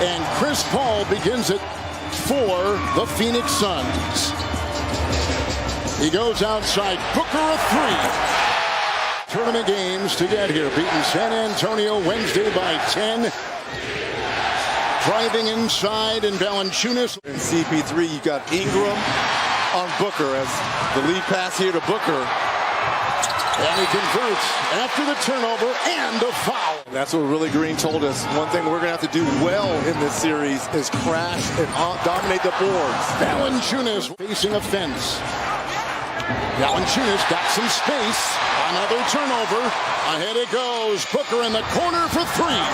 And Chris Paul begins it for the Phoenix Suns. He goes outside. Booker a three. Tournament games to get here. Beating San Antonio Wednesday by 10. Driving inside and Valanciunas. In CP3, you got Ingram on Booker as the lead pass here to Booker. And he converts after the turnover and a foul. That's what Willie Green told us. One thing we're going to have to do well in this series is crash and dominate the boards. Valanciunas facing a fence. Valanciunas got some space. Another turnover. Ahead it goes. Booker in the corner for three.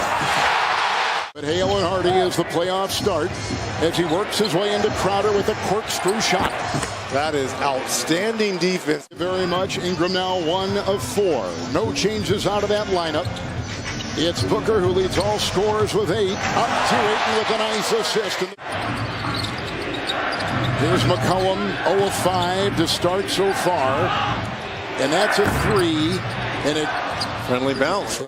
But Hale and Hardy as the playoffs start as he works his way into Crowder with a corkscrew shot. That is outstanding defense. Very much. Ingram now 1 of 4. No changes out of that lineup. It's Booker who leads all scorers with 8. Up to Ayton with a nice assist. Here's McCollum 0 of 5 to start so far. And that's a 3. And it friendly bounce.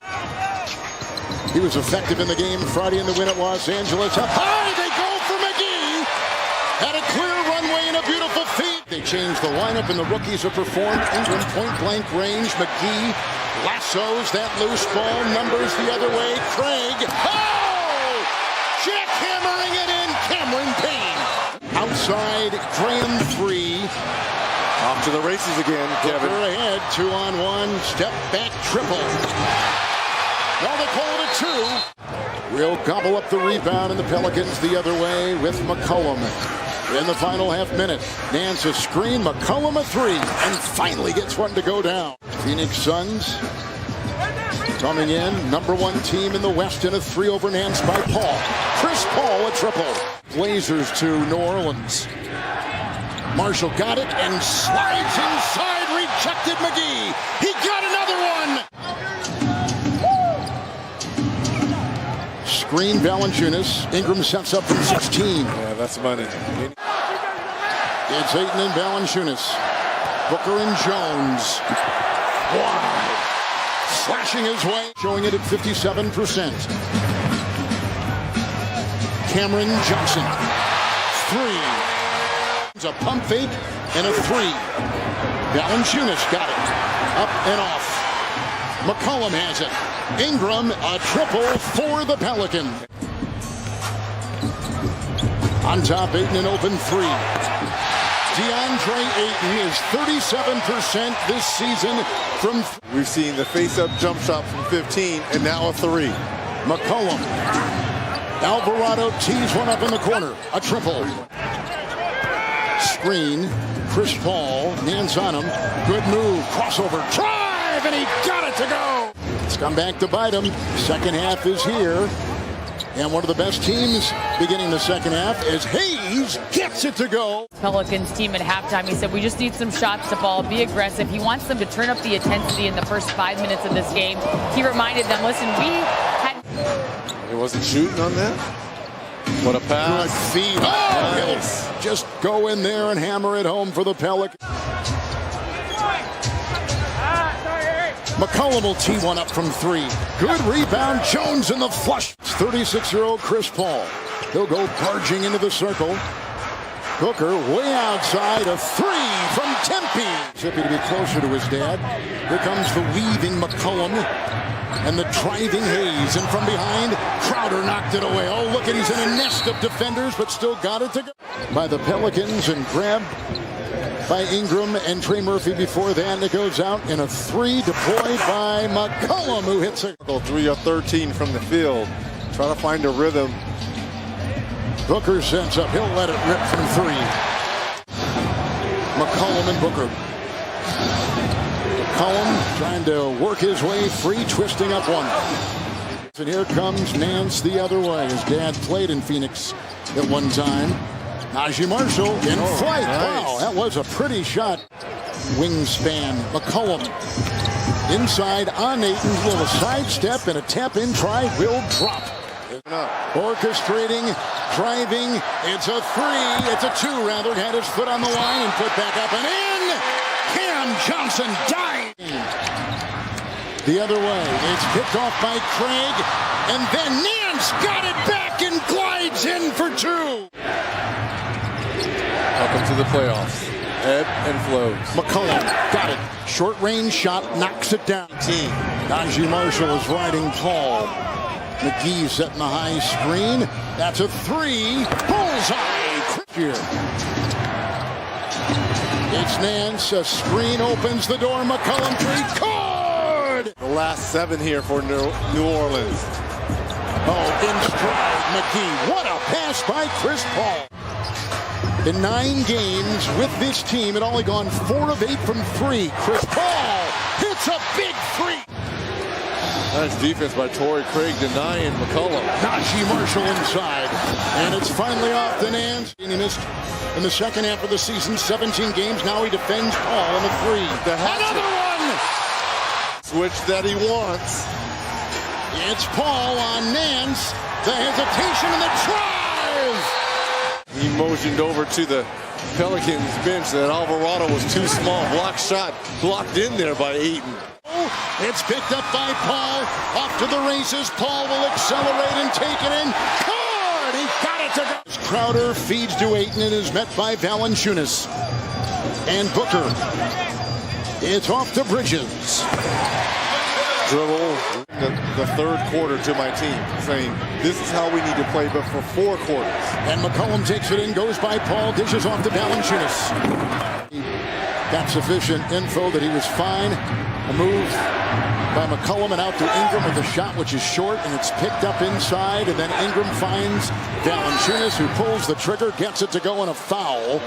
He was effective in the game Friday in the win at Los Angeles. Up high, they go for McGee. Had a clear runway and a beautiful feed. They changed the lineup and the rookies have performed. Ingram point-blank range. McGee lassos that loose ball. Numbers the other way. Craig. Oh! Jackhammering it in. Cameron Payne. Outside. Graham 3. Off to the races again, Kevin. Booker ahead. 2-on-1. Step back triple. Now they call it a 2. Will gobble up the rebound and the Pelicans the other way with McCollum. In the final half minute, Nance a screen, McCollum a 3, and finally gets one to go down. Phoenix Suns coming in, #1 team in the West in a 3 over Nance by Paul. Chris Paul a triple. Blazers to New Orleans. Marshall got it and slides inside, rejected McGee. He got another one. Screen Valanciunas. Ingram sets up from 16. Yeah, that's money. It's Ayton and Valanciunas. Booker and Jones. Wow. Slashing his way. Showing it at 57%. Cameron Johnson. 3. It's a pump fake and a 3. Valanciunas got it. Up and off. McCollum has it. Ingram, a triple for the Pelicans. On top, Ayton an open 3. DeAndre Ayton is 37% this season from... We've seen the face-up jump shot from 15, and now a 3. McCollum. Alvarado tees one up in the corner. A triple. Screen. Chris Paul. Nance on him. Good move. Crossover. Drive! And he got it to go! It's come back to bite him. Second half is here. And one of the best teams beginning the second half as Hayes gets it to go. Pelicans team at halftime, he said, we just need some shots to fall, be aggressive. He wants them to turn up the intensity in the first 5 minutes of this game. He reminded them, listen, we had... He wasn't shooting on that? What a pass. Good feed. Oh, nice. He'll just go in there and hammer it home for the Pelicans. McCollum will tee one up from 3. Good rebound. Jones in the flush. 36-year-old Chris Paul. He'll go barging into the circle. Booker way outside. A 3 from Tempe. Happy to be closer to his dad. Here comes the weaving McCollum and the driving Hayes. And from behind, Crowder knocked it away. Oh, look at, he's in a nest of defenders, but still got it to go. By the Pelicans and grabbed by Ingram and Trey Murphy before that, and it goes out in a 3 deployed by McCollum, who hits it. 3 of 13 from the field. Try to find a rhythm. Booker sets up. He'll let it rip from 3. McCollum and Booker. McCollum trying to work his way free, twisting up one. And here comes Nance the other way. His dad played in Phoenix at one time. Najee Marshall in flight. Nice. Wow, that was a pretty shot. Wingspan. McCollum inside on Ayton. Little sidestep and a tap-in try will drop. Orchestrating, driving. It's a 3. It's a 2, rather. Had his foot on the line and put back up and in. Cam Johnson dying. The other way. It's picked off by Craig. And then Nance got it back and glided. to the playoffs. Ebb and flows. McCollum got it. Short range shot, knocks it down. Najee Marshall is riding Paul. McGee setting the high screen. That's a three. Bullseye. Here. It's Nance. A screen opens the door. McCollum three. Good. The last 7 here for New Orleans. Oh, in stride, McGee. What a pass by Chris Paul. In 9 games with this team, it only gone 4 of 8 from 3. Chris Paul hits a big 3. Nice defense by Torrey Craig denying McCollum. Najee Marshall inside. And it's finally off the Nance. He missed in the second half of the season, 17 games. Now he defends Paul in the 3. Another one! Switch that he wants. It's Paul on Nance. The hesitation and the drive! He motioned over to the Pelicans bench that Alvarado was too small. Block shot blocked in there by Ayton. It's picked up by Paul. Off to the races. Paul will accelerate and take it in. Good! He got it to go. Crowder feeds to Ayton and is met by Valanciunas. And Booker. It's off to Bridges. Dribble the third quarter to my team, saying this is how we need to play, but for 4 quarters. And McCollum takes it in, goes by Paul, dishes off to Valanciunas. Got sufficient info that he was fine. A move by McCollum and out to Ingram with a shot which is short, and it's picked up inside, and then Ingram finds Valanciunas, who pulls the trigger, gets it to go in a foul.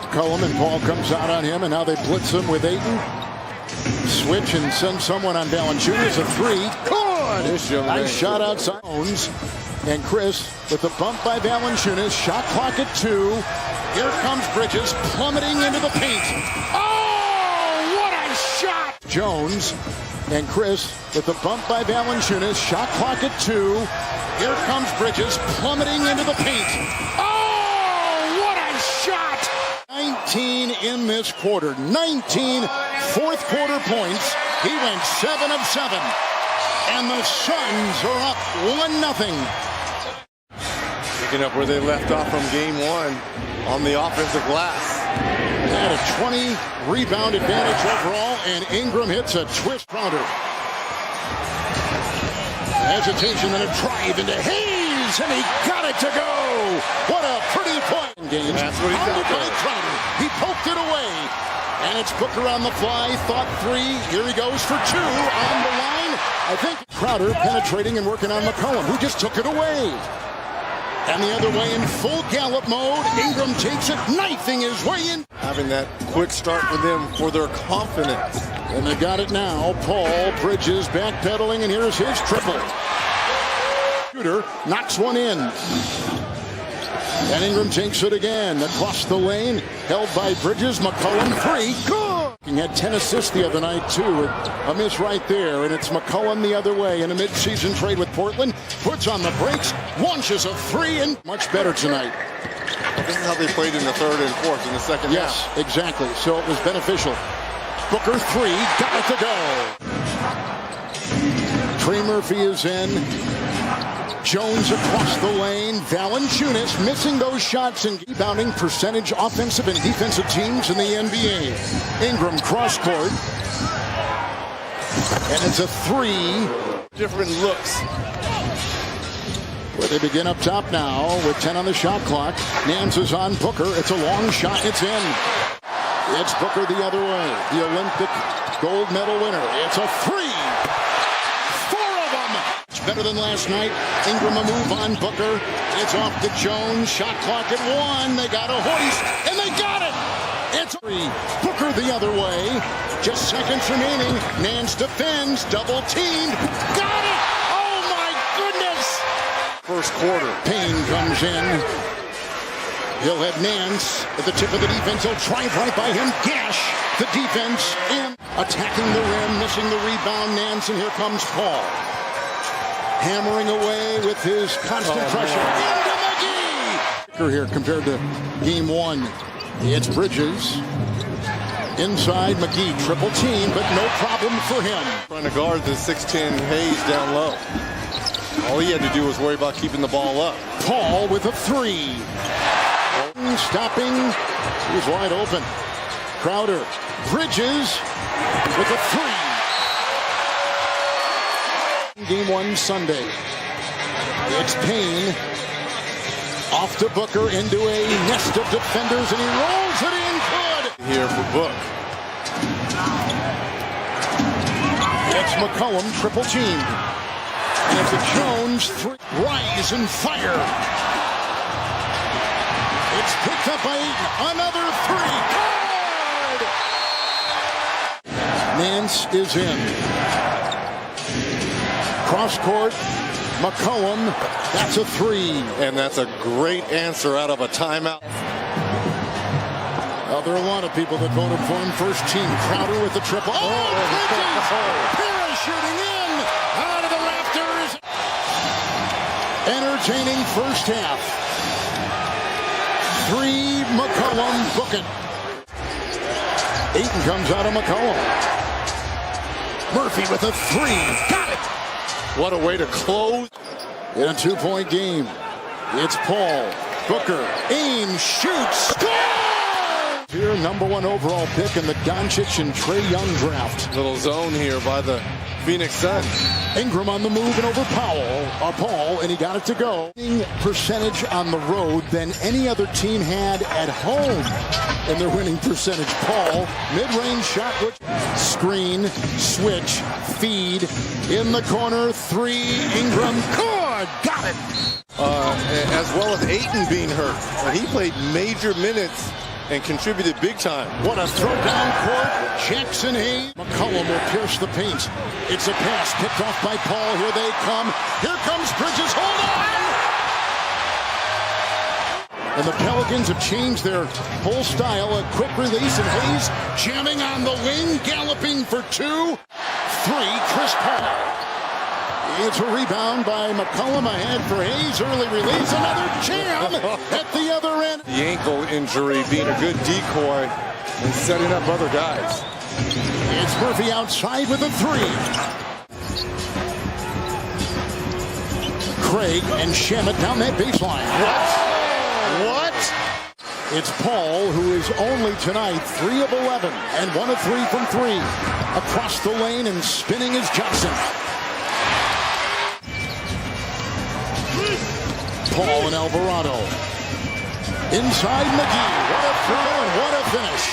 McCollum and Paul comes out on him, and now they blitz him with Ayton. Switch and send someone on Valanciunas. A 3. Good! Nice shot outside. And Chris with the bump by Valanciunas. Shot clock at 2. Here comes Bridges plummeting into the paint. Oh, what a shot! Jones and Chris with the bump by Valanciunas. Shot clock at 2. Here comes Bridges plummeting into the paint. Oh, what a shot! 19 in this quarter. 19 fourth quarter points. He went 7 of 7. And the Suns are up 1-0. Picking up where they left off from game 1 on the offensive glass. They had a 20 rebound advantage overall, and Ingram hits a twist rounder. Hesitation and a drive into Hayes, and he got it to go. What a pretty point. Games. That's what he's got by Crowder. He poked it away. And it's Booker on the fly, thought 3. Here he goes for 2 on the line. I think Crowder penetrating and working on McCollum, who just took it away. And the other way in full gallop mode. Ingram takes it, knifing his way in. Having that quick start for them for their confidence. And they got it now. Paul Bridges backpedaling, and here's his triple. Shooter knocks one in. And Ingram takes it again. Across the lane. Held by Bridges. McCollum 3. Good! He had 10 assists the other night, too. A miss right there. And it's McCollum the other way in a midseason trade with Portland. Puts on the brakes. Launches a 3. And much better tonight. This is how they played in the third and fourth in the second half. Yes, exactly. So it was beneficial. Booker 3. Got it to go. Trey Murphy is in. Jones across the lane. Valanciunas missing those shots and rebounding percentage offensive and defensive teams in the NBA. Ingram cross court. And it's a 3. Different looks. Where they begin up top now with 10 on the shot clock. Nance is on Booker. It's a long shot. It's in. It's Booker the other way. The Olympic gold medal winner. It's a 3. Better than last night. Ingram a move on Booker. It's off to Jones. Shot clock at 1. They got a hoist, and they got it. It's 3. Booker the other way. Just seconds remaining. Nance defends. Double teamed. Got it. Oh my goodness. First quarter. Payne comes in. He'll have Nance at the tip of the defense. He'll drive right by him. Gash the defense and attacking the rim, missing the rebound. Nance, and here comes Paul. Hammering away with his constant pressure. Into McGee! Here compared to game 1. It's Bridges. Inside McGee, triple team, but no problem for him. Trying to guard the 6'10 Hayes down low. All he had to do was worry about keeping the ball up. Paul with a 3. stopping. He was wide open. Crowder. Bridges with a three. Game 1 Sunday. It's Payne. Off to Booker into a nest of defenders, and he rolls it in good. Here for Book. It's McCollum, triple teamed. And it's a Jones three. Rise and fire. It's picked up by Ayton. Another three. Good! Nance is in. Cross court. McCollum. That's a three. And that's a great answer out of a timeout. There are a lot of people that voted for him. First team. Crowder with the triple. Parachuting in. Out of the rafters. Entertaining first half. Three, McCollum, book it. Ayton comes out of McCollum. Murphy with a three. Got it. What a way to close. In a 2-point game. It's Paul. Booker. Aims. Shoots. Score! Here, #1 overall pick in the Doncic and Trae Young draft. Little zone here by the Phoenix Suns. Ingram on the move and over Paul, and he got it to go. Percentage on the road than any other team had at home in their winning percentage. Paul, mid-range shot, screen, switch, feed, in the corner, three, Ingram, good, got it. As well as Ayton being hurt. But he played major minutes and contributed big time. What a throw down court. Jackson Hayes. McCollum will pierce the paint. It's a pass picked off by Paul. Here they come. Here comes Bridges. Hold on! And the Pelicans have changed their whole style. A quick release, and Hayes jamming on the wing, galloping for two. Three, Chris Paul. It's a rebound by McCollum ahead for Hayes. Early release. Another jam at the other end. The ankle injury being a good decoy and setting up other guys. It's Murphy outside with a three. Craig and Shamet down that baseline. What? It's Paul, who is only tonight 3 of 11 and 1 of 3 from three. Across the lane and spinning is Johnson. Paul and Alvarado. Inside McGee. What a throw and what a finish.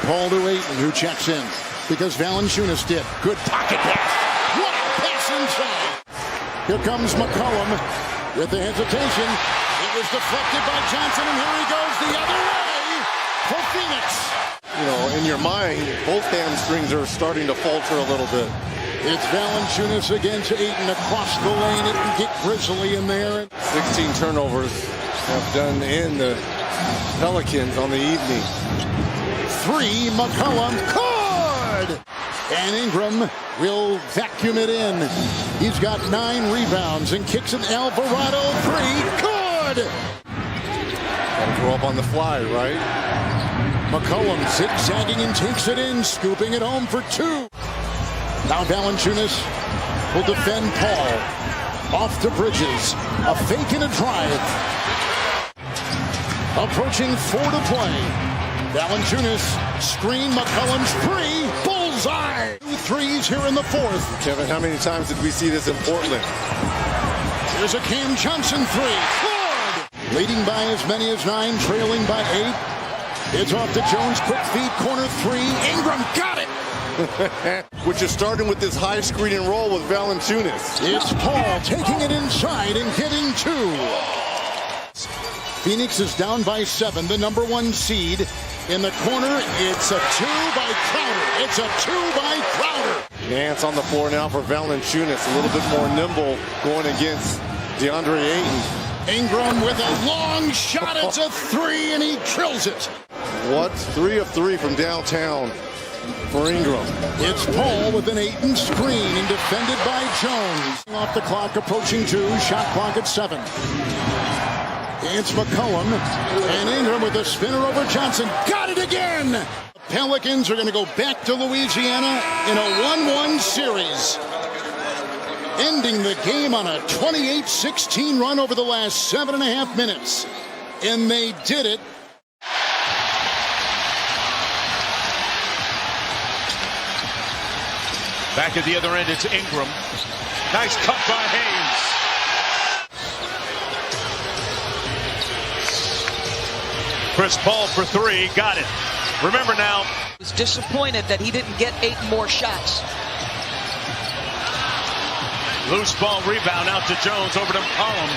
Paul to Ayton, who checks in because Valanciunas did. Good pocket pass. What a pass inside. Here comes McCollum with the hesitation. It was deflected by Johnson, and here he goes the other way for Phoenix. You know, in your mind, both hamstrings are starting to falter a little bit. It's Valanciunas against Ayton across the lane. It can get grisly in there. 16 turnovers have done in the Pelicans on the evening. Three, McCollum, good! And Ingram will vacuum it in. He's got 9 rebounds and kicks it. Alvarado, three, good! Gotta grow up on the fly, right? McCollum zigzagging and takes it in, scooping it home for 2. Now Valanciunas will defend Paul. Off to Bridges. A fake and a drive. Approaching 4 to play. Valanciunas, screen, McCollum's three, bullseye! 2 threes here in the 4th. Kevin, how many times did we see this in Portland? Here's a Cam Johnson three, good! Leading by as many as 9, trailing by 8. It's off to Jones, quick feed, corner three, Ingram got it! Which is starting with this high screen and roll with Valanciunas. It's Paul taking it inside and getting 2. Phoenix is down by 7, the #1 seed. In the corner, it's a 2 by Crowder. It's a 2 by Crowder. Nance on the floor now for Valanciunas. A little bit more nimble going against DeAndre Ayton. Ingram with a long shot. It's a 3, and he drills it. What? 3 of 3 from downtown for Ingram. It's Paul with an Ayton screen and defended by Jones. Off the clock, approaching 2. Shot clock at 7. It's McCollum and Ingram with a spinner over Johnson. Got it again! The Pelicans are going to go back to Louisiana in a 1-1 series. Ending the game on a 28-16 run over the last 7.5 minutes. and they did it. Back at the other end, it's Ingram. Nice cut by Haynes. Chris Paul for three, got it. Remember now. Was disappointed that he didn't get 8 more shots. Loose ball rebound out to Jones, over to McCollum.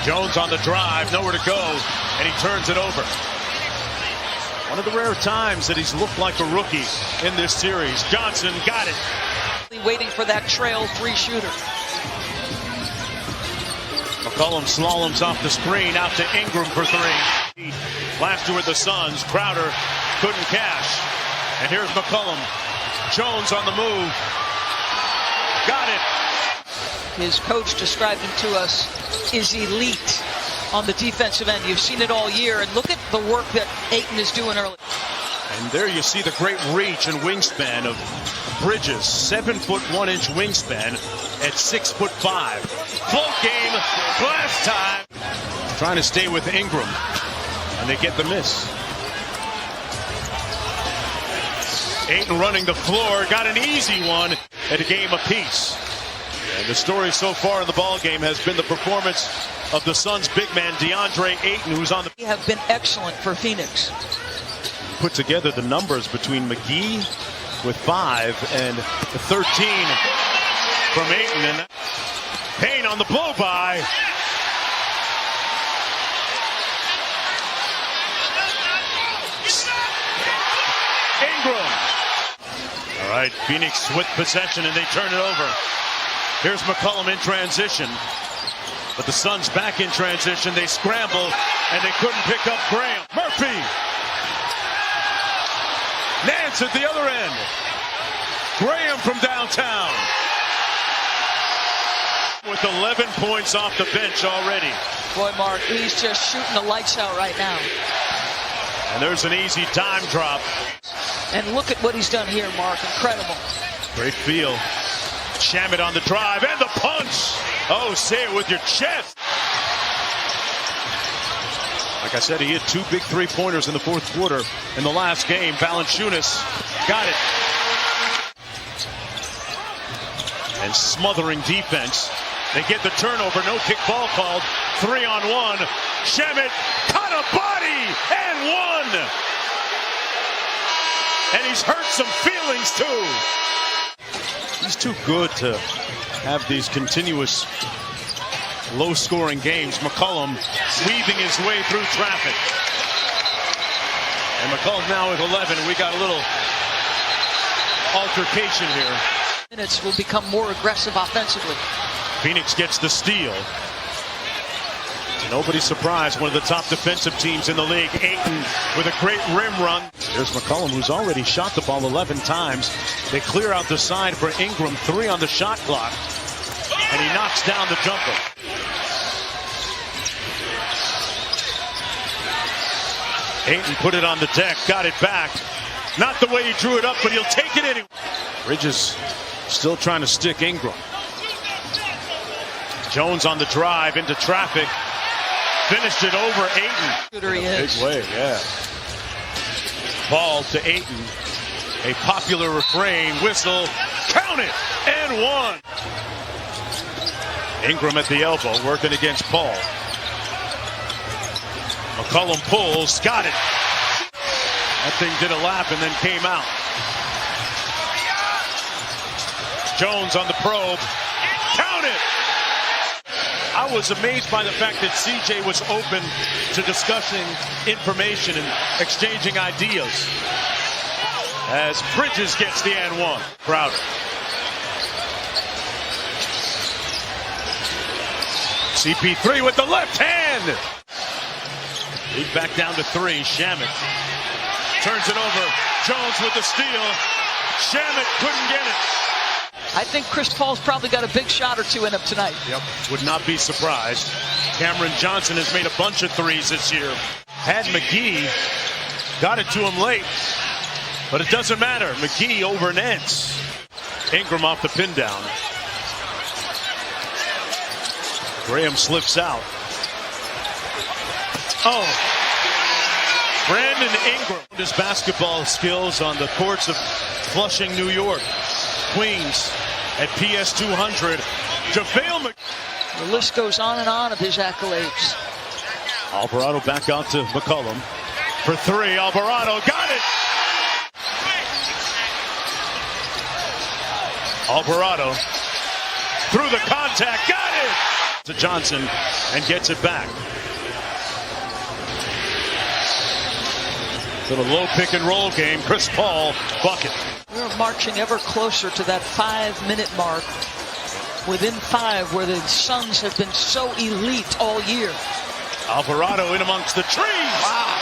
Jones on the drive, nowhere to go, and he turns it over. One of the rare times that he's looked like a rookie in this series. Johnson got it. Waiting for that trail 3 shooter. McCollum slaloms off the screen out to Ingram for 3. Last two with the Suns. Crowder couldn't cash. And here's McCollum. Jones on the move. Got it. His coach described him to us is elite on the defensive end. You've seen it all year, and look at the work that Ayton is doing early. And there you see the great reach and wingspan of Bridges. 7'1" wingspan at 6'5". Float game, glass time. Trying to stay with Ingram, and they get the miss. Ayton running the floor, got an easy one at a game apiece. And the story so far in the ball game has been the performance of the Suns' big man DeAndre Ayton, who's on the. They have been excellent for Phoenix. Put together the numbers between McGee with 5 and 13 from Ayton, and Payne on the blow by. Ingram. All right, Phoenix with possession, and they turn it over. Here's McCollum in transition. But the Suns back in transition. They scramble, and they couldn't pick up Graham. Murphy. Nance at the other end. Graham from downtown. With 11 points off the bench already. Boy, Mark, he's just shooting the lights out right now. And there's an easy dime drop. And look at what he's done here, Mark. Incredible. Great feel. Shamet on the drive and the punch. Oh, say it with your chest. Like I said, he hit 2 big 3-pointers in the fourth quarter in the last game. Valanciunas got it. And smothering defense. They get the turnover. No kick ball called. 3-on-1. Shamet caught a body and one. And he's hurt some feelings too. He's too good to have these continuous low-scoring games. McCollum weaving his way through traffic. And McCollum now with 11. We got a little altercation here. Minutes will become more aggressive offensively. Phoenix gets the steal. Nobody's surprised. One of the top defensive teams in the league. Ayton with a great rim run. There's McCollum, who's already shot the ball 11 times. They clear out the side for Ingram. 3 on the shot clock. And he knocks down the jumper. Ayton put it on the deck. Got it back. Not the way he drew it up, but he'll take it anyway. Bridges still trying to stick Ingram. Jones on the drive into traffic. Finished it over Ayton. Shooter he is. Big way, yeah. Ball to Ayton. A popular refrain. Whistle. Count it. And one. Ingram at the elbow, working against Paul. McCollum pulls. Got it. That thing did a lap and then came out. Jones on the probe. Count it. I was amazed by the fact that CJ was open to discussing information and exchanging ideas. As Bridges gets the and one. Crowder. CP3 with the left hand. Lead back down to 3. Shamet turns it over. Jones with the steal. Shamet couldn't get it. I think Chris Paul's probably got a big shot or 2 in him tonight. Yep, would not be surprised. Cameron Johnson has made a bunch of threes this year. Had McGee, got it to him late, but it doesn't matter. McGee over Nance. Ingram off the pin down. Graham slips out. Oh. Brandon Ingram. His basketball skills on the courts of Flushing, New York. Queens at PS 200. JaVale The list goes on and on of his accolades. Alvarado back out to McCollum. For three, Alvarado got it! Alvarado through the contact, got it! To Johnson and gets it back. Little low pick and roll game. Chris Paul, bucket. We're marching ever closer to that 5-minute mark. Within 5, where the Suns have been so elite all year. Alvarado in amongst the trees. Wow.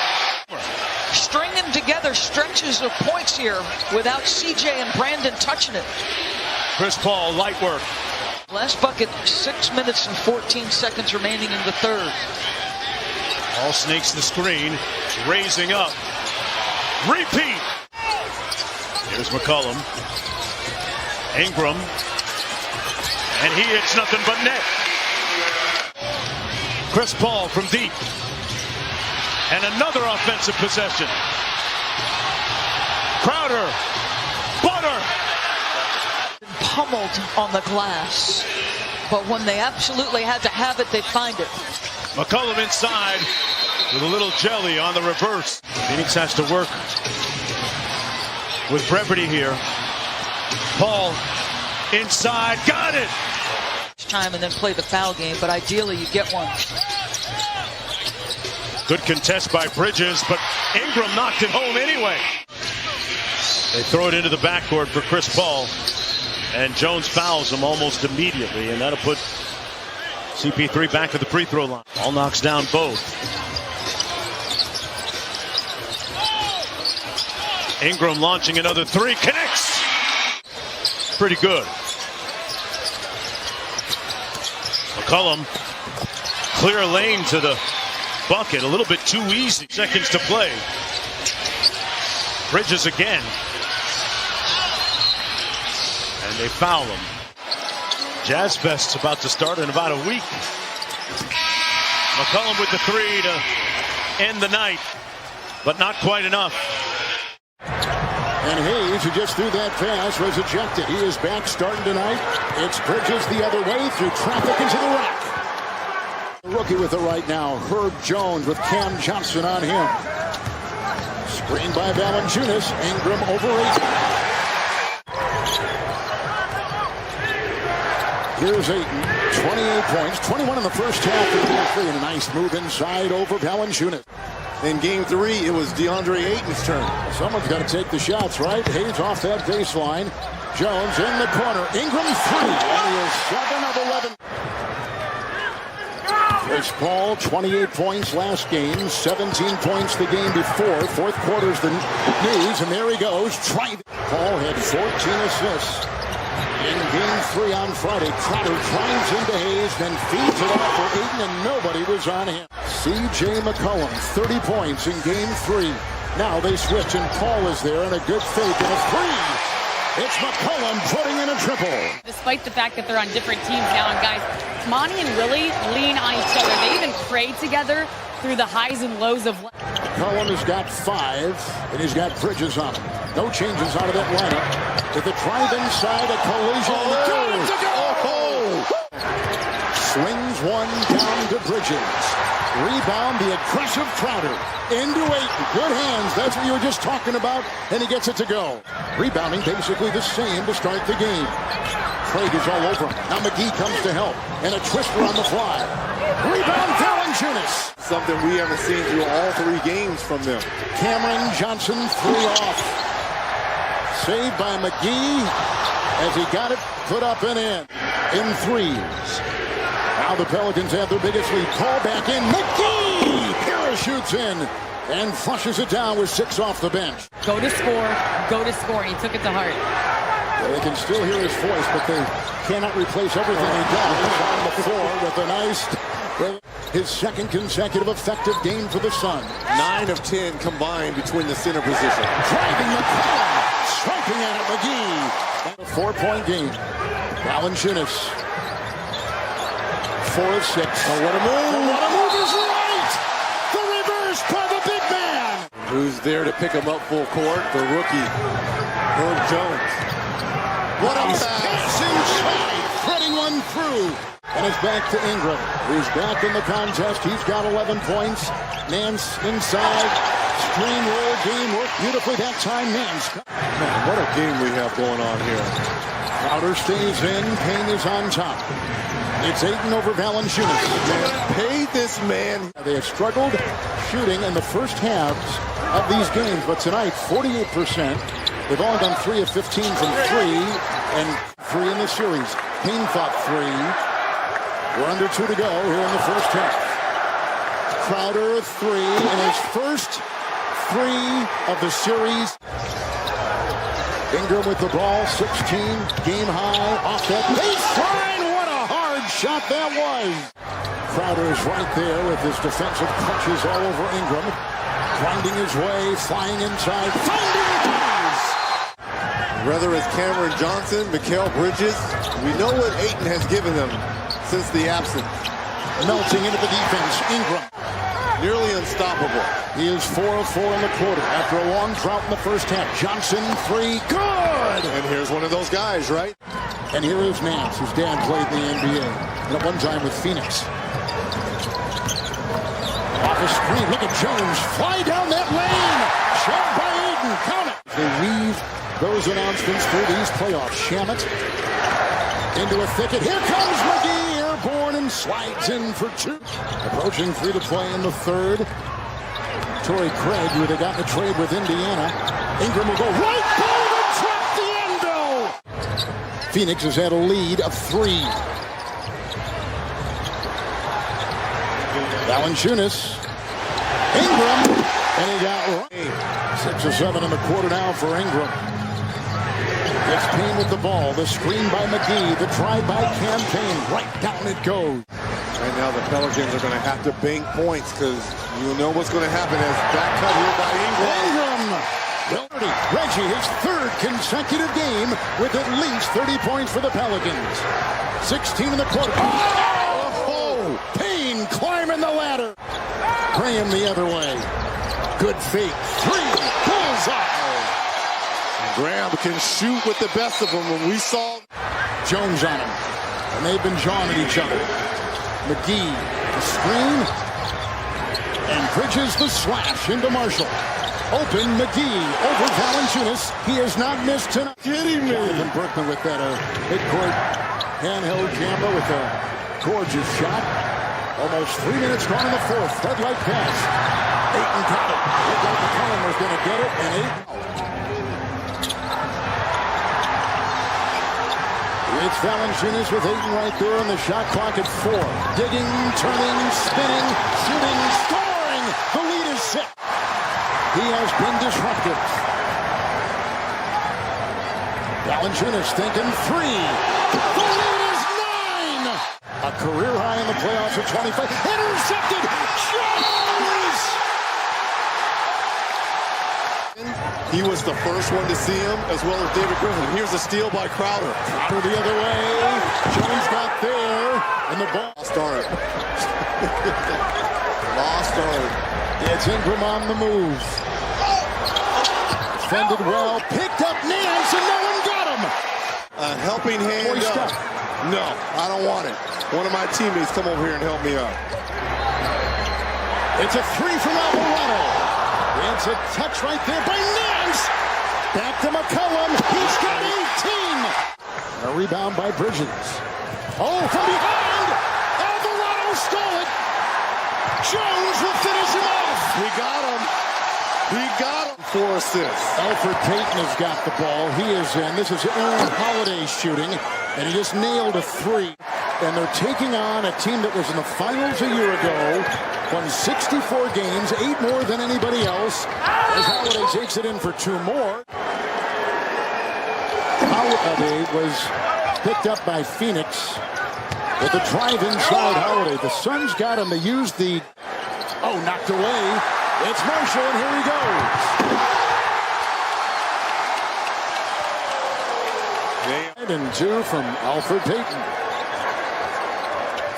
Stringing together stretches of points here without CJ and Brandon touching it. Chris Paul, light work. Last bucket, 6 minutes and 14 seconds remaining in the third. Paul snakes the screen, raising up. Repeat. Here's McCollum. Ingram. And he hits nothing but net. Chris Paul from deep. And another offensive possession. Crowder. Butter. Pummeled on the glass. But when they absolutely had to have it, they find it. McCollum inside with a little jelly on the reverse. Phoenix has to work with brevity here. Paul inside, got it! Time and then play the foul game, but ideally you get one. Good contest by Bridges, but Ingram knocked it home anyway. They throw it into the backcourt for Chris Paul, and Jones fouls him almost immediately, and that'll put CP3 back at the free throw line. Paul knocks down both. Ingram launching another three, connects. Pretty good. McCollum, clear lane to the bucket, a little bit too easy. Seconds to play. Bridges again. And they foul him. Jazz Fest's about to start in about a week. McCollum with the three to end the night, but not quite enough. And Hayes, who just threw that pass, was ejected. He is back starting tonight. It's Bridges the other way through traffic into the rack. The rookie with it right now, Herb Jones with Cam Johnson on him. Screen by Valanciunas. Ingram over 8. Here's Ayton, 28 points, 21 in the first half of game 3, and a nice move inside over Valanciunas. In game 3, it was DeAndre Ayton's turn. Someone's got to take the shots, right? Hayes off that baseline. Jones in the corner. Ingram 3, and he is 7 of 11. Chris Paul, 28 points last game, 17 points the game before. Fourth quarter's the news, and there he goes. Paul had 14 assists. In game 3 on Friday, Crowder drives into Hayes, then feeds it off for Ayton, and nobody was on him. C.J. McCollum, 30 points in game 3. Now they switch, and Paul is there, and a good fake, and a three. It's McCollum putting in a triple. Despite the fact that they're on different teams now, and guys, Monty and Willie lean on each other. They even pray together through the highs and lows of life. McCollum has got 5, and he's got Bridges on him. No changes out of that lineup. With the drive inside, a collision. Swings one down to Bridges. Rebound, the aggressive Crowder. Into 8. Good hands. That's what you were just talking about. And he gets it to go. Rebounding basically the same to start the game. Craig is all over him. Now McGee comes to help. And a twister on the fly. Rebound, Valanciunas. Something we haven't seen through all 3 games from them. Cameron Johnson 3 off. Saved by McGee as he got it put up and in threes. Now the Pelicans have their biggest lead. Paul back in. McGee parachutes in and flushes it down with 6 off the bench. Go to score, and he took it to heart. They can still hear his voice, but they cannot replace everything he does on the floor with a nice, his second consecutive effective game for the Suns. 9 of 10 combined between the center position. Driving McCollum, striking at it, McGee. A 4-point game. Valanciunas. 4 of 6. Oh, what a move! What a move is right! The Who's there to pick him up full court? The rookie, Herb Jones. What a pass! Pass inside, threading one through. And it's back to Ingram, who's back in the contest. He's got 11 points. Nance inside. Screen roll game worked beautifully that time. Nance. Man, what a game we have going on here. Crowder stays in. Payne is on top. It's Ayton over Valanciunas. Pay this man. They have struggled shooting in the first halves of these games, but tonight, 48%. They've only done 3 of 15 from 3, and 3 in the series. Payne thought 3. We're under 2 to go here in the first half. Crowder 3, and his first 3 of the series. Ingram with the ball, 16, game high, off that baseline. What a hard shot that was. Crowder is right there with his defensive clutches all over Ingram. Grinding his way, flying inside, finding threes. Whether it's Cameron Johnson, Mikal Bridges, we know what Ayton has given them since the absence. Melting into the defense, Ingram. Nearly unstoppable. He is 4 of 4 in the quarter after a long drought in the first half. Johnson, 3, good! And here's one of those guys, right? And here is Nance, whose dad played in the NBA. And at one time with Phoenix. Off a screen, look at Jones. Fly down that lane! Shoved by Ayton, count it! They weave those announcements through these playoffs. Shamet into a thicket. Here comes McGee, airborne and slides in for 2. Approaching 3 to play in the third. Torrey Craig, who they got in a trade with Indiana. Ingram will go right through the trap, the endo. Phoenix has had a lead of 3. Valanciunas. Ingram. And he got right. 6 or 7 in the quarter now for Ingram. Gets Payne with the ball. The screen by McGee. The drive by Payne. Right down it goes. Right now the Pelicans are going to have to bank points because you'll know what's going to happen as back cut here by Ingram. Reggie, his 3rd consecutive game with at least 30 points for the Pelicans. 16 in the quarter. Oh! Payne climbing the ladder. Graham the other way. Good fake. 3. Bullseye. Graham can shoot with the best of them when we saw Jones on him. And they've been jawing at each other. McGee, the screen. And Bridges the slash into Marshall. Open McGee over Valanciunas. He has not missed tonight. Kidding me. Jonathan Berkman with that midcourt handheld camera with a gorgeous shot. Almost 3 minutes gone in the fourth. Red light pass. Ayton got it. Looked like McCollum was going to get it, and Ayton. It's Valanciunas with Ayton right there on the shot clock at 4. Digging, turning, spinning, shooting, scoring. The lead is 6. He has been disruptive. Valanciunas thinking 3. The lead is 9. A career high in the playoffs of 25. Intercepted. Jones! He was the first one to see him, as well as David Griffin. Here's a steal by Crowder. Crowder the other way. Jones got there. And the ball. Lost art. Lost art. It's Ingram on the move. Defended well. Picked up Nance, and no one got him. A helping hand up. No, I don't want it. One of my teammates come over here and help me out. It's a 3 from Alvarado. It's a touch right there by Nance. Back to McCollum. He's got 18. A rebound by Bridges. Oh, from behind. Alvarado stole it. Jones will finish him off. We got him. We got him. 4 assists. Alfred Payton has got the ball. He is in. This is Aaron Holiday shooting. And he just nailed a 3. And they're taking on a team that was in the finals a year ago. Won 64 games, 8 more than anybody else. As Holiday takes it in for 2 more. Holiday was picked up by Phoenix with a drive inside Holiday. The Suns got him. They used the... Oh, knocked away. It's Marshall, and here he goes. And 2 from Alfred Payton.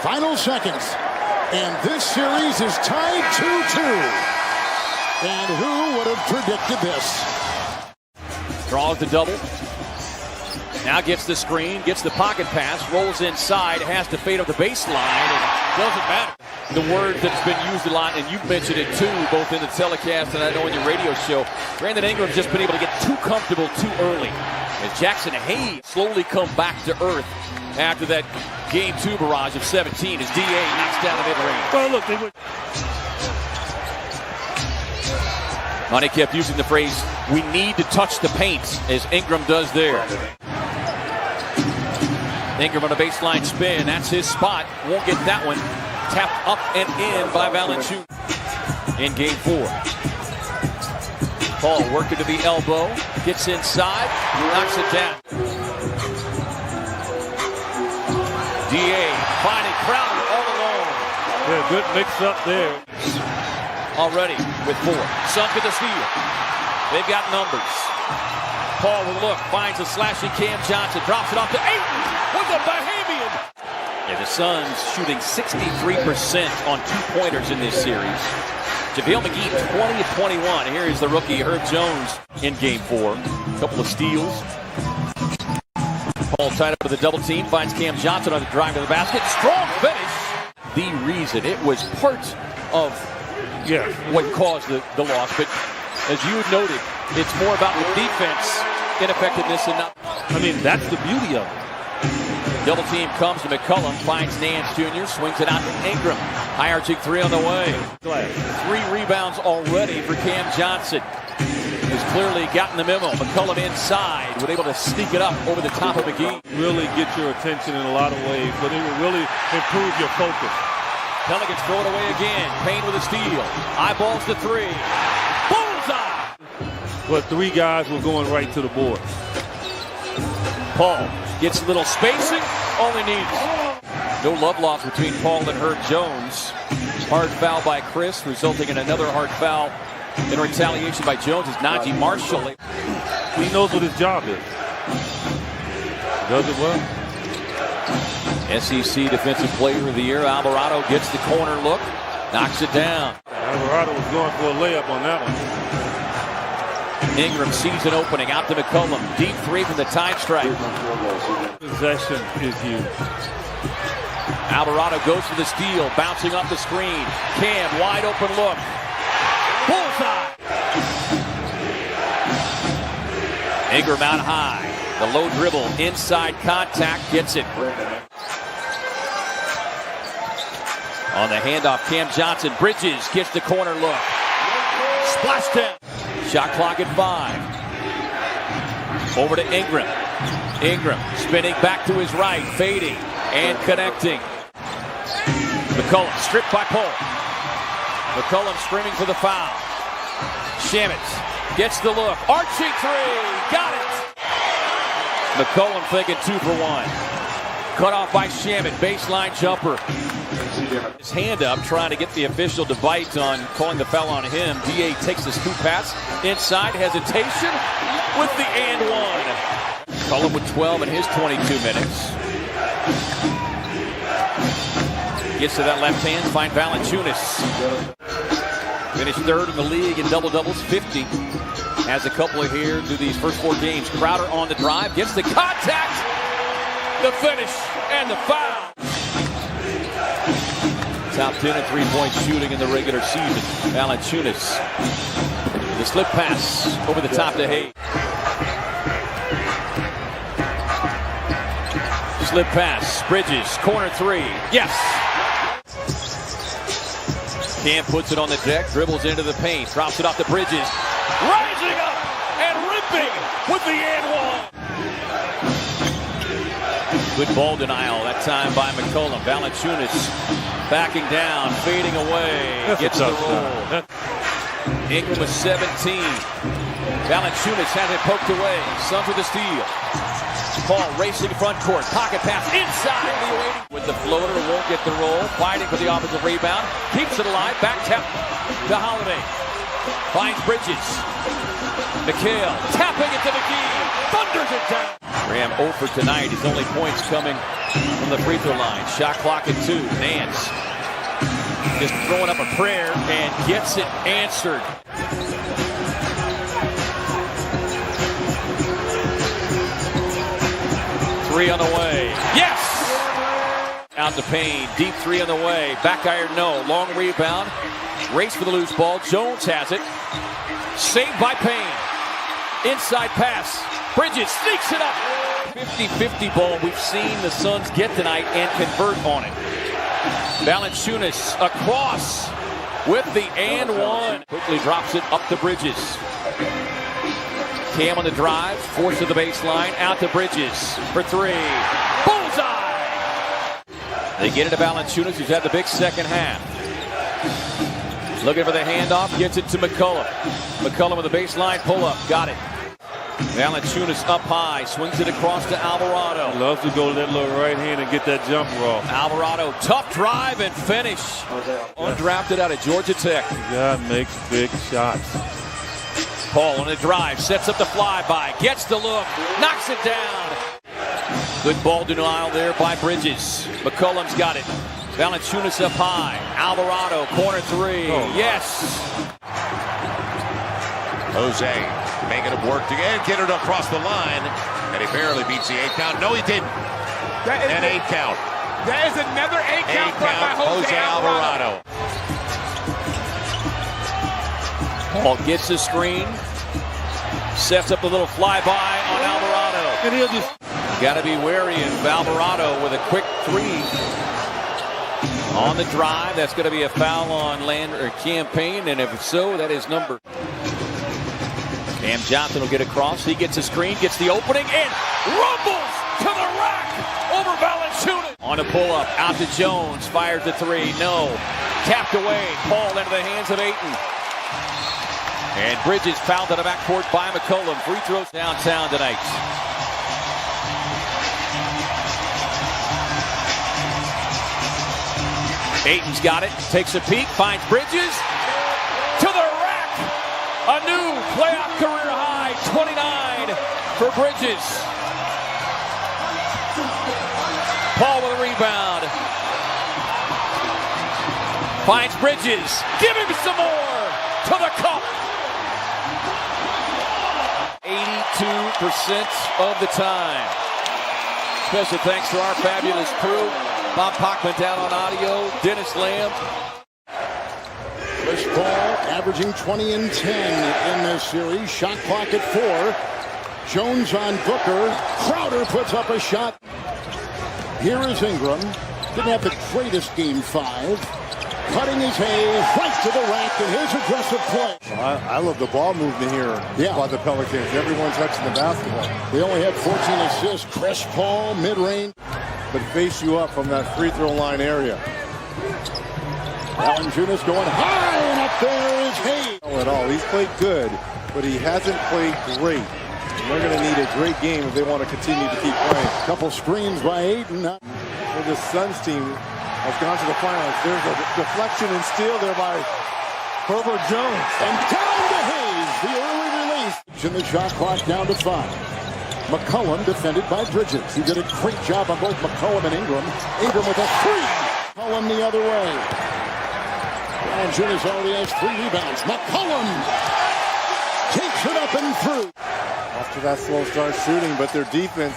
Final seconds. And this series is tied 2-2. And who would have predicted this? Draws the double. Now gets the screen, gets the pocket pass, rolls inside, has to fade up the baseline, and doesn't matter. The word that's been used a lot, and you've mentioned it too, both in the telecast and I know in your radio show, Brandon Ingram's just been able to get too comfortable too early. As Jackson Hayes slowly come back to earth after that Game 2 barrage of 17 as D.A. knocks down the mid-range. Well, look, they would. Money kept using the phrase, we need to touch the paint, as Ingram does there. Ingram on a baseline spin. That's his spot. Won't get that one. Tapped up and in by Valanciunas in Game 4. Paul working to the elbow. Gets inside. Knocks it down. D.A. finding Crowder all alone. Yeah, good mix-up there. Already with 4. Sunk to the steal. They've got numbers. Paul with a look. Finds a slashing Cam Johnson. Drops it off to Ayton with a Bahamian. Yeah, the Suns shooting 63% on 2-pointers in this series. JaVale McGee 20 of 21. Here is the rookie Herb Jones in Game 4. A couple of steals. Paul tied up with a double team. Finds Cam Johnson on the drive to the basket. Strong finish. The reason it was part of what caused the loss. But as you had noted, it's more about the defense ineffectiveness and not. I mean, that's the beauty of it. Double team comes to McCollum, finds Nance Jr., swings it out to Ingram. High arching 3 on the way. 3 rebounds already for Cam Johnson. Has clearly gotten the memo. McCollum inside, was able to sneak it up over the top of McGee. Really get your attention in a lot of ways, but it will really improve your focus. Pelicans throw it away again. Payne with a steal. Eyeballs the 3. Bullseye! But 3 guys were going right to the board. Paul gets a little spacing, only needs. No love lost between Paul and Herb Jones. Hard foul by Chris, resulting in another hard foul in retaliation by Jones as Najee Marshall. He knows what his job is. Does it well. SEC Defensive Player of the Year, Alvarado gets the corner look, knocks it down. Alvarado was going for a layup on that one. Ingram sees an opening, out to McCollum. Deep 3 from the time strike. Possession is huge. Alvarado goes for the steal, bouncing off the screen. Cam, wide open look. Bullseye! Ingram out high. The low dribble, inside contact, gets it. On the handoff, Cam Johnson. Bridges gets the corner look. Splash down. Shot clock at 5. Over to Ingram. Ingram spinning back to his right, fading and connecting. McCollum stripped by Paul. McCollum screaming for the foul. Shamet gets the look. Archie 3. Got it. McCollum thinking 2 for 1. Cut off by Shamet. Baseline jumper. His hand up, trying to get the official to bite on calling the foul on him. D.A. takes the scoop pass. Inside, hesitation with the and 1. Cullum with 12 in his 22 minutes. Gets to that left hand, find Valanciunas. Finished 3rd in the league in double-doubles, 50. Has a couple of here through these first 4 games. Crowder on the drive, gets the contact, the finish, and the foul. Top 10 in 3-point shooting in the regular season. Valanciunas. The slip pass over the top to Hayes. Slip pass. Bridges. Corner 3. Yes. Cam puts it on the deck. Dribbles into the paint. Drops it off to Bridges. Rising up and ripping with the and 1. Good ball denial that time by McCollum. Valanciunas backing down, fading away. Gets the roll. Ingram with 17. Valanciunas has it poked away. Suns with the steal. Paul racing front court. Pocket pass inside the awaiting. With the floater, won't get the roll. Fighting for the offensive rebound. Keeps it alive. Back tap to Holiday. Finds Bridges. McHale tapping it to McGee. Thunders it down. Graham 0 for tonight. His only points coming from the free throw line. Shot clock at 2. Nance Just throwing up a prayer and gets it answered. Three on the way. Yes! Out to Payne. Deep three on the way. Back iron, no. Long rebound. Race for the loose ball. Jones has it. Saved by Payne. Inside pass. Bridges sneaks it up. 50-50 ball we've seen the Suns get tonight and convert on it. Valanciunas across with the and one. Quickly drops it up to Bridges. Cam on the drive. Force to the baseline. Out to Bridges for three. Bullseye! They get it to Valanciunas, who's had the big second half. Looking for the handoff. Gets it to McCollum. McCollum with the baseline pull-up. Got it. Valanciunas up high, swings it across to Alvarado. Loves to go to that little right hand and get that jumper off. Alvarado, tough drive and finish. Undrafted out of Georgia Tech. God makes big shots. Paul on the drive, sets up the flyby, gets the look, knocks it down. Good ball denial there by Bridges. McCollum's got it. Valanciunas up high. Alvarado, corner three. Yes. Jose making it work again, get it across the line, and he barely beats the 8 count. No, he didn't. An 8 count. That is another 8 count by Jose Alvarado. Paul gets the screen, sets up a little flyby on Alvarado. And he'll just got to be wary of Alvarado with a quick three on the drive. That's going to be a foul on Cam Payne, and if so, that is number. Cam Johnson will get across. He gets a screen, gets the opening, and rumbles to the rack over Valanciunas. On a pull-up, out to Jones, fires the three, no. Tapped away, Paul into the hands of Ayton. And Bridges fouled to the backcourt by McCollum. Free throws downtown tonight. Ayton's got it, takes a peek, finds Bridges. To the rack! A new playoff career high, 29 for Bridges. Paul with a rebound. Finds Bridges. Give him some more to the cup. 82% of the time. Special thanks to our fabulous crew. Bob Pockman down on audio. Dennis Lamb. Chris Paul averaging 20 and 10 in this series. Shot clock at 4. Jones on Booker. Crowder puts up a shot. Here is Ingram. Didn't have the greatest game 5. Cutting his hay right to the rack in his aggressive play. I love the ball movement here by the Pelicans. Everyone touching the basketball. They only had 14 assists. Chris Paul, mid-range. But face you up from that free throw line area. Valanciunas going high, and up there is Hayes. At all. He's played good, but he hasn't played great. And they're going to need a great game if they want to continue to keep playing. Couple screens by Ayton. For the Suns team has gone to the finals. There's a deflection and steal there by Herbert Jones. And down to Hayes, the early release. And the shot clock down to 5. McCollum defended by Bridges. He did a great job on both McCollum and Ingram. Ingram with a 3. McCollum the other way. Valanciunas already has 3 rebounds. McCollum takes it up and through. After that slow start shooting, but their defense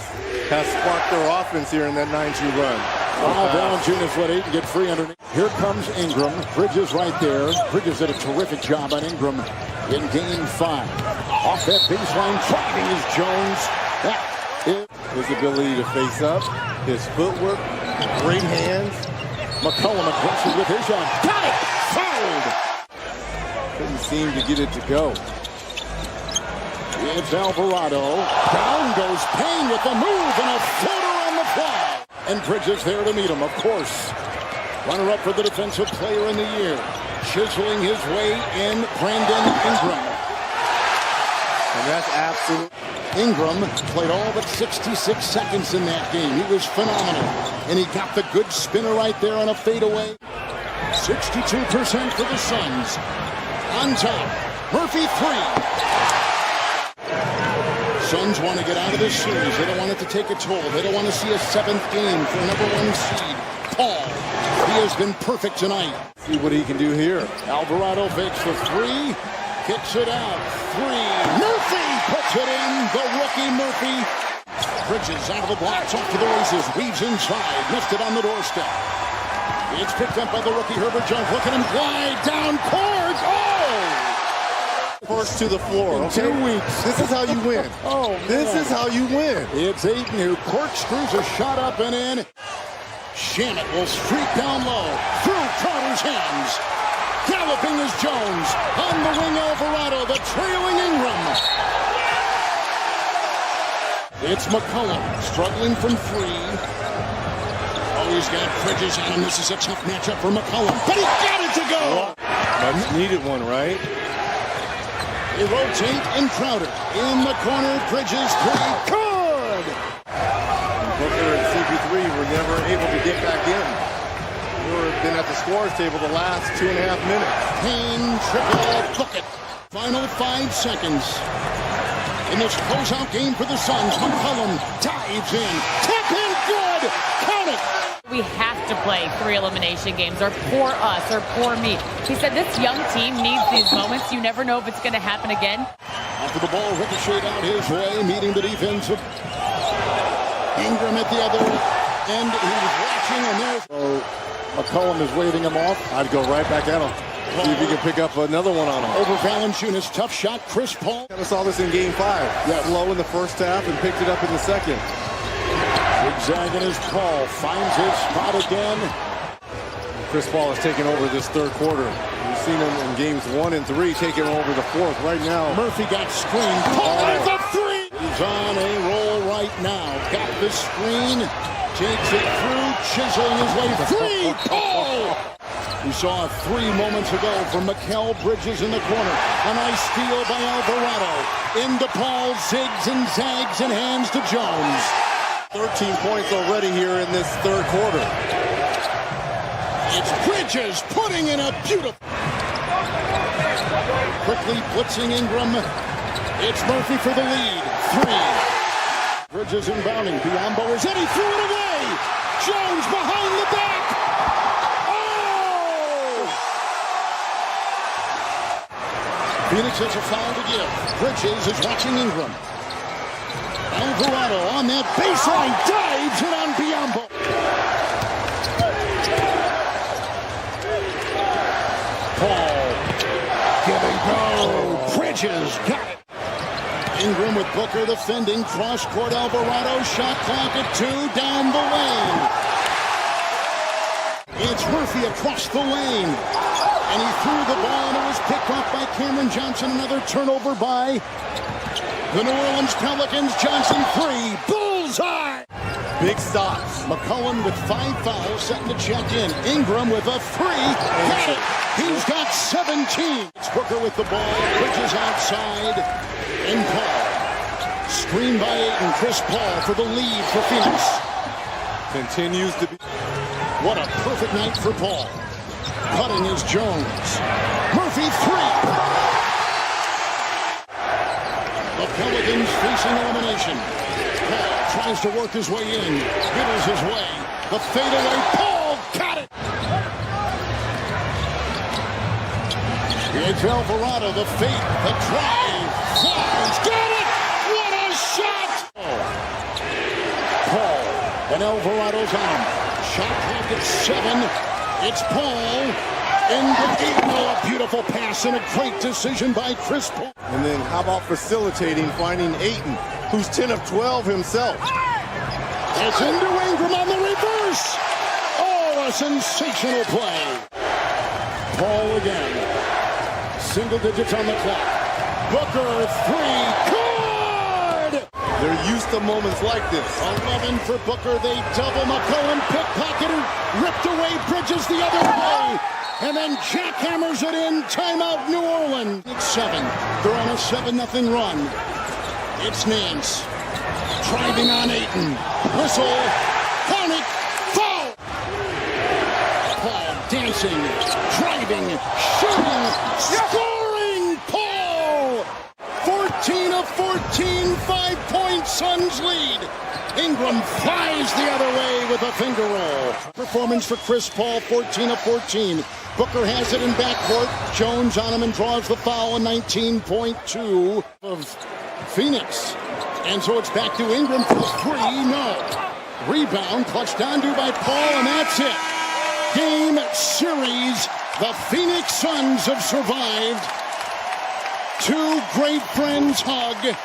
has sparked their offense here in that 9-2 run. Valanciunas let Ayton get free underneath. Here comes Ingram. Bridges right there. Bridges did a terrific job on Ingram in game 5. Off that baseline, driving is Jones. That is his ability to face up, his footwork, great hands. McCollum aggressive with his shot. Got it! Fouled! Couldn't seem to get it to go. It's Alvarado. Down goes Payne with the move and a floater on the fly. And Bridges there to meet him, of course. Runner-up for the defensive player in the year. Chiseling his way in, Brandon Ingram. And that's absolute. Ingram played all but 66 seconds in that game. He was phenomenal. And he got the good spinner right there on a fadeaway. 62% for the Suns. On top, Murphy 3. Suns want to get out of this series. They don't want it to take a toll. They don't want to see a 7th game for number 1 seed. Paul, the has been perfect tonight. See what he can do here. Alvarado fakes the three, kicks it out. Three. Murphy puts it in. The rookie Murphy. Bridges out of the blocks, off to the races. Weaves inside. Missed it on the doorstep. It's picked up by the rookie Herbert Jones. Look at him glide down court. Oh! First to the floor. In 2 weeks. This is how you win. Oh, man. This is how you win. It's Ayton who corkscrews a shot up and in. Shannon will streak down low. Through Crowder's hands. Galloping is Jones. On the wing, Alvarado. The trailing Ingram. It's McCollum struggling from three. Oh, he's got Bridges on him. This is a tough matchup for McCollum. But he got it to go. Much needed one, right? They rotate and Crowder in the corner. Bridges three. Good. Booker and CP3 were never able to get back in. We've been at the scorer's table the last 2.5 minutes. Payne triple bucket. Final 5 seconds. In this closeout game for the Suns, McCollum dives in. Tap in good. Count it. We have to play 3 elimination games, or poor us, or poor me. He said this young team needs these moments. You never know if it's going to happen again. After the ball ricocheted out his way, meeting the defense of Ingram at the other end. He was watching, and there's... So McCollum is waving him off. I'd go right back at him. See if he can pick up another one on him. Over Valanciunas, tough shot. Chris Paul. I saw this in Game 5. Yeah, low in the first half and picked it up in the second. Zigzagging as Paul finds his spot again. Chris Paul has taken over this third quarter. We've seen him in games 1 and 3 taking over the fourth. Right now, Murphy got screened. Paul has a three. He's on a roll right now. Got the screen. Takes it through. Chiseling his way. Three. Paul. We saw 3 moments ago from Mikal Bridges in the corner. A nice steal by Alvarado. Into Paul. Zigs and zags and hands to Jones. 13 points already here in this third quarter. It's Bridges putting in a beautiful... Quickly blitzing Ingram. It's Murphy for the lead. 3. Bridges inbounding. Biombo is in. He threw it away. Jones behind the back. Oh! Phoenix has a foul to give. Bridges is watching Ingram. Alvarado on that baseline, dives in on Biombo. Paul, give and go. Bridges got it. Ingram with Booker defending, cross court. Alvarado, shot clock at 2, down the lane. It's Murphy across the lane, and he threw the ball, and it was picked up by Cameron Johnson. Another turnover by the New Orleans Pelicans. Johnson 3. Bullseye! Big stops. McCollum with 5 fouls, setting to check in. Ingram with a 3. Got it. He's got 17. It's Booker with the ball. Bridges outside. And Paul. Screened by Ayton. Chris Paul for the lead for Phoenix. Continues to be... What a perfect night for Paul. Cutting is Jones. Murphy 3. The Pelicans facing elimination. Paul tries to work his way in. Middles his way. The fadeaway. Paul got it. It's Alvarado. The fake. The drive. Flies. Got it. What a shot. Paul and Alvarado's on. Shot clock at 7. It's Paul. A beautiful pass and a great decision by Chris Paul. And then how about facilitating, finding Ayton, who's 10 of 12 himself. It's into Ingram on the reverse. Oh, a sensational play. Paul again. Single digits on the clock. Booker 3. Good! They're used to moments like this. 11 for Booker. They double. McCollum pickpocketed. Ripped away Bridges the other way. And then jackhammers it in. Timeout, New Orleans. It's 7. They're on a 7-0 run. It's Nance. Driving on Ayton. Whistle. Count it. Foul. Paul dancing. Driving. Shooting. Scoring. Paul. 14 of 14. 5-point Suns lead. Ingram flies the other way with a finger roll. Performance for Chris Paul, 14 of 14. Booker has it in backcourt. Jones on him and draws the foul, a 19.2 of Phoenix. And so it's back to Ingram for three. No. Rebound, clutched onto by Paul, and that's it. Game, series. The Phoenix Suns have survived. Two great friends hug.